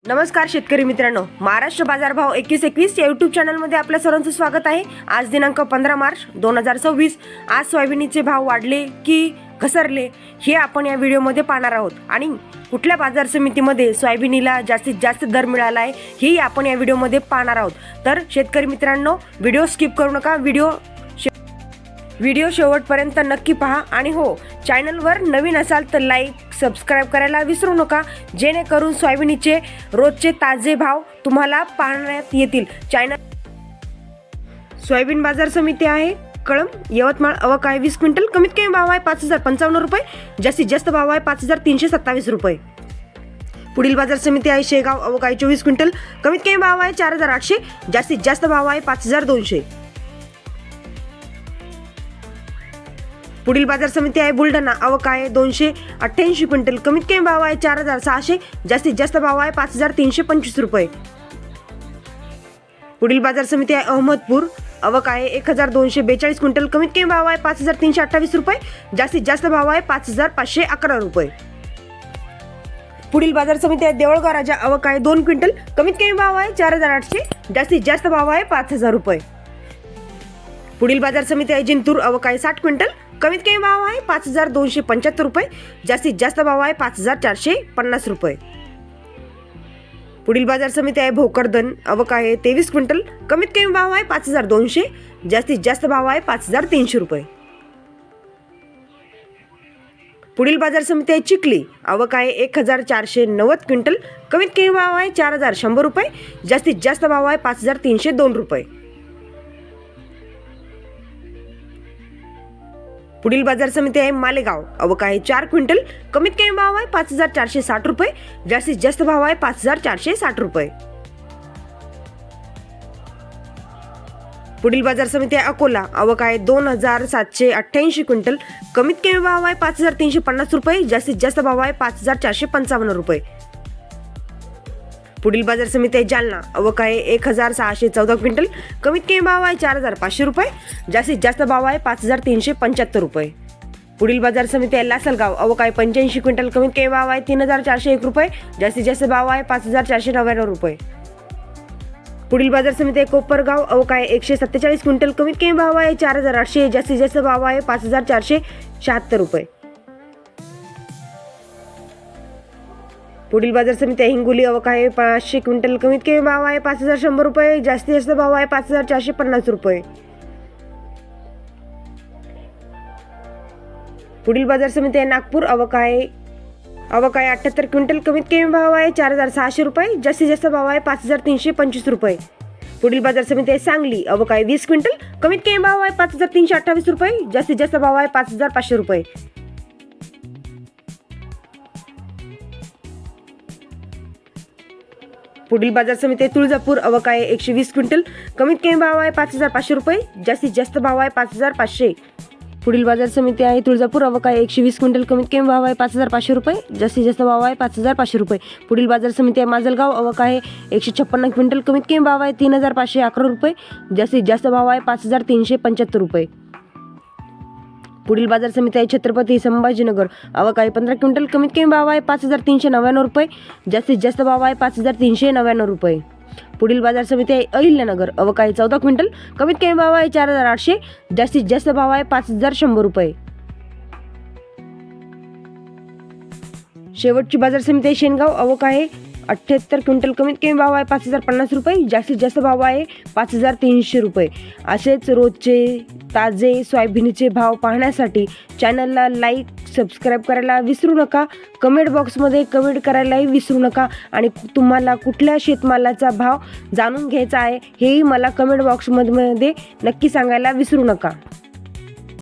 नमस्कार शेतकरी मित्रांनो, महाराष्ट्र बाजारभाव 2121 या यूट्यूब चॅनलमध्ये आपल्या सर्वांचं स्वागत आहे। आज दिनांक 15 मार्च 2026। आज सोयाबीनचे भाव वाढले की घसरले हे आपण या व्हिडिओमध्ये पाहणार आहोत आणि कुठल्या बाजार समितीमध्ये सोयाबीनला जास्तीत जास्त दर मिळाला आहे हेही आपण या व्हिडिओमध्ये पाहणार आहोत। तर शेतकरी मित्रांनो, व्हिडिओ स्किप करू नका, व्हिडिओ शेवटपर्यंत नक्की पहा आणि हो, चॅनलवर नवीन असाल तर लाईक सबस्क्राईब करायला विसरू नका, जेणेकरून सोयाबीनचे रोजचे ताजे भाव तुम्हाला पाहण्यात येतील। सोयाबीन बाजार समिती आहे कळंब यवतमाळ। आवक आहे 20 क्विंटल, कमीत कमी भाव आहे 5055 रुपये, जास्तीत जास्त भाव आहे 5327 रुपये। पुढील बाजार समिती आहे शेगाव। आवक आहे 24 क्विंटल, कमीत कमी भाव आहे 4800, जास्तीत जास्त भाव आहे 5200। पुढील बाजार समिती आहे बुलढाणा। आवक आहे 288 क्विंटल, कमीत कमी भाव आहे 4600, जास्तीत जास्त भाव आहे 5325 रुपये। पुढील बाजार समिती आहे अहमदपूर। आवक आहे 1242 क्विंटल, कमीत कमी भाव आहे 5328 रुपये, जास्तीत जास्त भाव आहे 5511 रुपये। पुढील बाजार समिती आहे देऊळगाव राजा। आवक आहे 2 क्विंटल, कमीत कमी भाव आहे 4800, जास्तीत जास्त भाव आहे 5000 रुपये। पुढील बाजार समिती आहे जिंतूर। आवक आहे 60 क्विंटल, कमीत कमी भाव आहे 5275 रुपये, जास्तीत जास्त भाव आहे 5450 रुपये। पुढील बाजार समिती आहे भोकरदन। आवक आहे 23 क्विंटल, कमीत कमी भाव आहे 5200, जास्तीत जास्त भाव आहे 5300 रुपये। पुढील बाजार समिती आहे चिखली। आवक आहे 1490 क्विंटल, कमीत कमी भाव आहे 4100 रुपये, जास्तीत जास्त भाव आहे 5302 रुपये। पुढील बाजार समिती आहे मालेगाव। आवक आहे 4 क्विंटल, कमीत कमी भाव आहे 5460 रुपये, जास्तीत जास्त भाव आहे 5460 रुपये। पुढील बाजार समिती आहे अकोला। आवक आहे 2788 क्विंटल, कमीत कमी भाव आहे 5350 रुपये, जास्तीत जास्त भाव आहे 5455 रुपये। पुढील बाजार समिती आहे जालना। आवक आहे 1614 क्विंटल, कमीत कमी भाव आहे 4500 रुपये, जास्तीत जास्त भाव आहे 5375 रुपये। पुढील बाजार समिती आहे लासलगाव। आवक आहे 85 क्विंटल, कमीत कमी भाव आहे 3401 रुपये, जास्तीत जास्त भाव आहे 5499 रुपये। पुढील बाजार समिती आहे कोपरगाव। आवक आहे 147 क्विंटल, कमीत कमी भाव आहे 4800, जास्तीत जास्त भाव आहे 5476 रुपये। पुढील बाजार समिती आहे हिंगोली। आवक आहे 500 क्विंटल, कमीत कमी भाव आहे 5100 रुपये, जास्तीत जास्त भाव आहे 5450 रुपये। पुढील बाजार समिती आहे नागपूर। आवक आहे 78 क्विंटल, कमीत कमी भाव आहे 4600 रुपये, जास्तीत जास्त भाव आहे 5325 रुपये। पुढील बाजार समिती आहे सांगली। आवक आहे 20 क्विंटल, कमीत कमी भाव आहे 5328 रुपये, जास्तीत जास्त भाव आहे 5500 रुपये। पुढील बाजार समिती आहे तुळजापूर। आवक आहे 120 क्विंटल, कमीत कमी भाव आहे 5500 रुपये, जास्तीत जास्त भाव आहे 5500। पुढील बाजार समिती आहे तुळजापूर। आवक आहे 120 क्विंटल, कमीत कमी भाव आहे 5500 रुपये, जास्तीत जास्त भाव आहे 5500 रुपये। पुढील बाजार समिती आहे माजलगाव। आवक आहे 156 क्विंटल, कमीत कमी भाव आहे 3511 रुपये, जास्तीत जास्त भाव आहे 5375 रुपये। पुढील बाजार समिती आहे छत्रपती संभाजीनगर। आवक आहे 15 क्विंटल, कमीत कमी भाव आहे 5399 रुपये, जास्तीत जास्त भाव आहे 5399 रुपये। पुढील बाजार समिती आहे अहिल्यानगर। आवक आहे 14 क्विंटल, कमीत कमी भाव आहे 4800, जास्तीत जास्त भाव आहे 5100 रुपये। शेवटची बाजार समिती आहे शेनगाव। आवक आहे 78 क्विंटल, कमीत कमी भाव आहे 5050 रुपये, जास्तीत जास्त भाव आहे 5300 रुपये। असेच रोजचे ताजे सोयाबीनचे भाव पाहण्यासाठी चॅनलला लाईक सबस्क्राईब करायला विसरू नका, कमेंट बॉक्समध्ये कमेंट करायलाही विसरू नका आणि तुम्हाला कुठल्या शेतमालाचा भाव जाणून घ्यायचा आहे हेही मला कमेंट बॉक्समध्ये नक्की सांगायला विसरू नका।